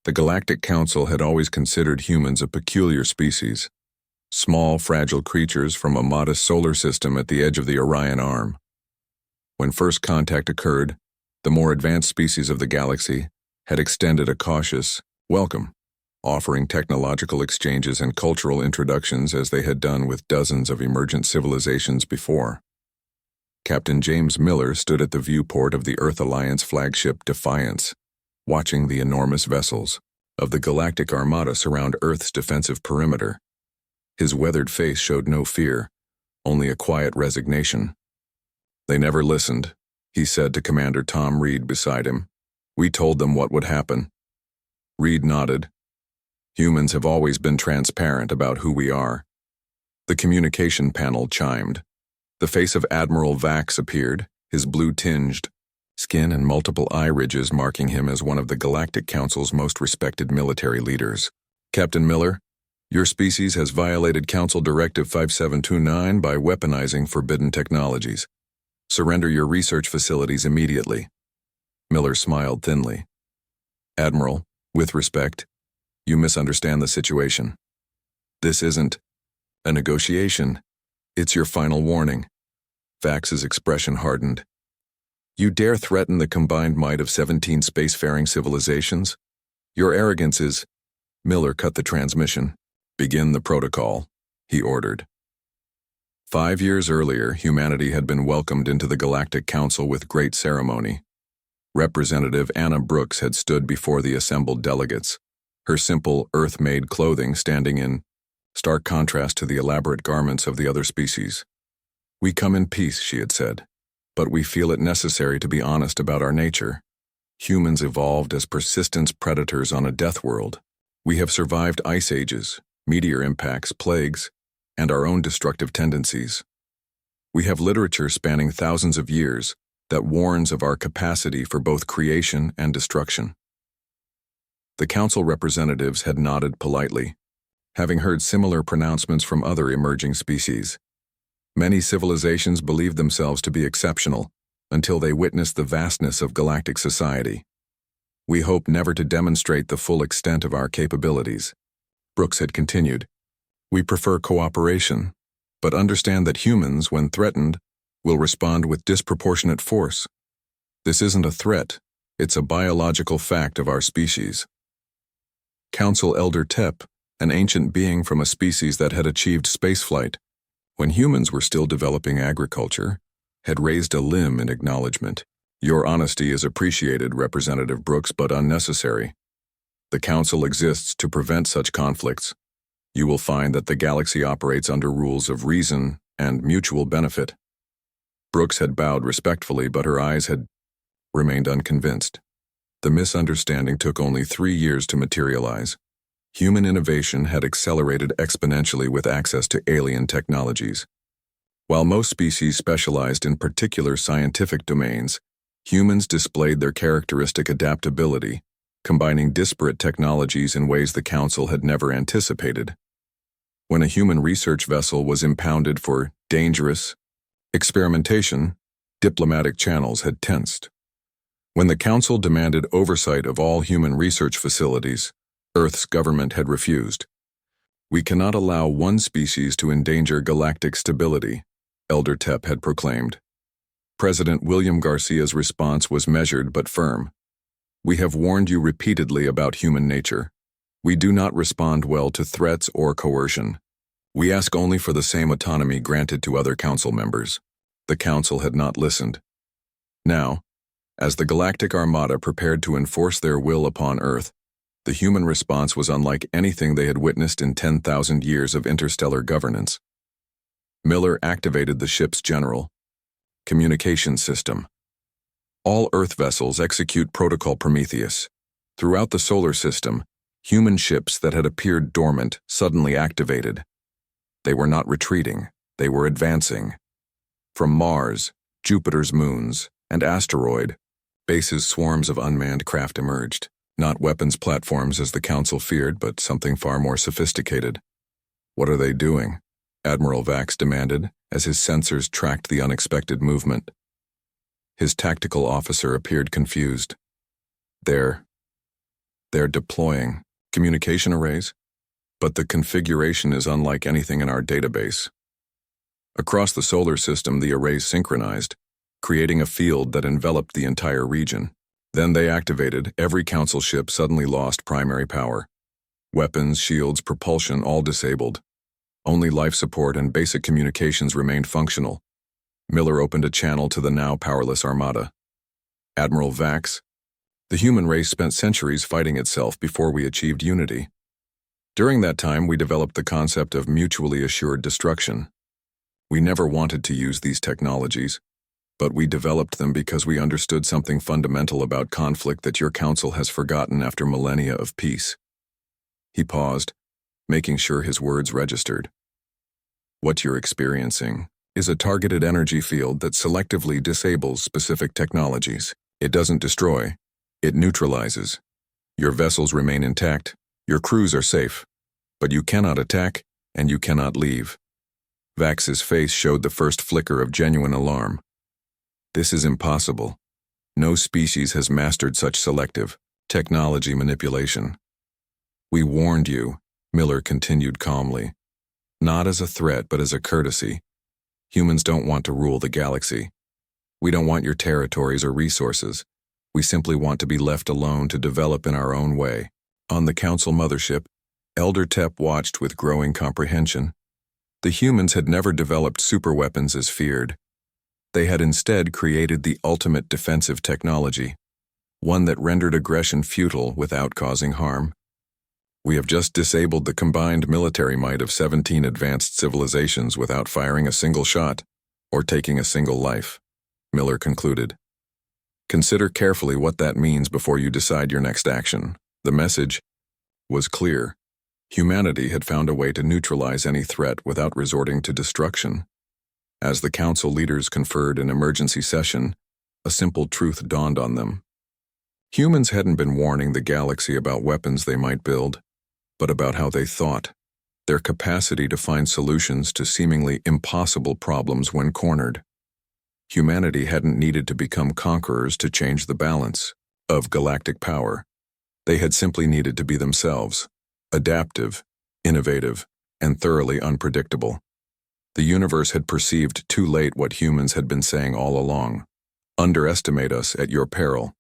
The Galactic Council had always considered humans a peculiar species, small, fragile creatures from a modest solar system at the edge of the Orion Arm. When first contact occurred, the more advanced species of the galaxy had extended a cautious welcome, offering technological exchanges and cultural introductions as they had done with dozens of emergent civilizations before. Captain James Miller stood at the viewport of the Earth Alliance flagship Defiance, watching the enormous vessels of the Galactic Armada surround Earth's defensive perimeter. His weathered face showed no fear, only a quiet resignation. "They never listened," he said to Commander Tom Reed beside him. "We told them what would happen." Reed nodded. "Humans have always been transparent about who we are." The communication panel chimed. The face of Admiral Vax appeared, his blue-tinged skin and multiple eye ridges marking him as one of the Galactic Council's most respected military leaders. "Captain Miller, your species has violated Council Directive 5729 by weaponizing forbidden technologies. Surrender your research facilities immediately." Miller smiled thinly. "Admiral, with respect, you misunderstand the situation. This isn't a negotiation. It's your final warning." Vax's expression hardened. "You dare threaten the combined might of 17 spacefaring civilizations? Your arrogance is—" Miller cut the transmission. "Begin the protocol," he ordered. 5 years earlier, humanity had been welcomed into the Galactic Council with great ceremony. Representative Anna Brooks had stood before the assembled delegates, her simple, Earth-made clothing standing in stark contrast to the elaborate garments of the other species. "We come in peace," she had said, "but we feel it necessary to be honest about our nature. Humans evolved as persistent predators on a death world. We have survived ice ages, meteor impacts, plagues, and our own destructive tendencies. We have literature spanning thousands of years that warns of our capacity for both creation and destruction." The council representatives had nodded politely, having heard similar pronouncements from other emerging species. Many civilizations believed themselves to be exceptional until they witnessed the vastness of galactic society. "We hope never to demonstrate the full extent of our capabilities," Brooks had continued. "We prefer cooperation, but understand that humans, when threatened, will respond with disproportionate force. This isn't a threat, it's a biological fact of our species." Council Elder Tep, an ancient being from a species that had achieved spaceflight, when humans were still developing agriculture, had raised a limb in acknowledgement. "Your honesty is appreciated, Representative Brooks, but unnecessary. The Council exists to prevent such conflicts. You will find that the galaxy operates under rules of reason and mutual benefit." Brooks had bowed respectfully, but her eyes had remained unconvinced. The misunderstanding took only 3 years to materialize. Human innovation had accelerated exponentially with access to alien technologies. While most species specialized in particular scientific domains, humans displayed their characteristic adaptability, combining disparate technologies in ways the Council had never anticipated. When a human research vessel was impounded for dangerous experimentation, diplomatic channels had tensed. When the Council demanded oversight of all human research facilities, Earth's government had refused. "We cannot allow one species to endanger galactic stability," Elder Tep had proclaimed. President William Garcia's response was measured but firm. "We have warned you repeatedly about human nature. We do not respond well to threats or coercion. We ask only for the same autonomy granted to other council members." The council had not listened. Now, as the Galactic Armada prepared to enforce their will upon Earth, the human response was unlike anything they had witnessed in 10,000 years of interstellar governance. Miller activated the ship's general communications system. "All Earth vessels execute Protocol Prometheus. Throughout the solar system, human ships that had appeared dormant suddenly activated. They were not retreating, they were advancing. From Mars, Jupiter's moons, and asteroid bases, swarms of unmanned craft emerged. Not weapons platforms as the Council feared, but something far more sophisticated." "What are they doing?" Admiral Vax demanded, as his sensors tracked the unexpected movement. His tactical officer appeared confused. They're They're deploying communication arrays, but the configuration is unlike anything in our database. Across the solar system, the arrays synchronized, creating a field that enveloped the entire region. Then they activated. Every council ship suddenly lost primary power. Weapons, shields, propulsion, all disabled. Only life support and basic communications remained functional. Miller opened a channel to the now powerless armada. Admiral Vax, the human race spent centuries fighting itself before we achieved unity. During that time, we developed the concept of mutually assured destruction. We never wanted to use these technologies, but we developed them because we understood something fundamental about conflict that your council has forgotten after millennia of peace. He paused, making sure his words registered. What you're experiencing is a targeted energy field that selectively disables specific technologies. It doesn't destroy, it neutralizes. Your vessels remain intact, your crews are safe, but you cannot attack and you cannot leave. Vax's face showed the first flicker of genuine alarm. This is impossible. No species has mastered such selective technology manipulation. We warned you, Miller continued calmly. Not as a threat, but as a courtesy. Humans don't want to rule the galaxy. We don't want your territories or resources. We simply want to be left alone to develop in our own way. On the Council mothership, Elder Tep watched with growing comprehension. The humans had never developed superweapons as feared. They had instead created the ultimate defensive technology, one that rendered aggression futile without causing harm. We have just disabled the combined military might of 17 advanced civilizations without firing a single shot or taking a single life, Miller concluded. Consider carefully what that means before you decide your next action. The message was clear. Humanity had found a way to neutralize any threat without resorting to destruction. As the council leaders conferred in emergency session, a simple truth dawned on them. Humans hadn't been warning the galaxy about weapons they might build, but about how they thought, their capacity to find solutions to seemingly impossible problems when cornered. Humanity hadn't needed to become conquerors to change the balance of galactic power. They had simply needed to be themselves, adaptive, innovative, and thoroughly unpredictable. The universe had perceived too late what humans had been saying all along. Underestimate us at your peril.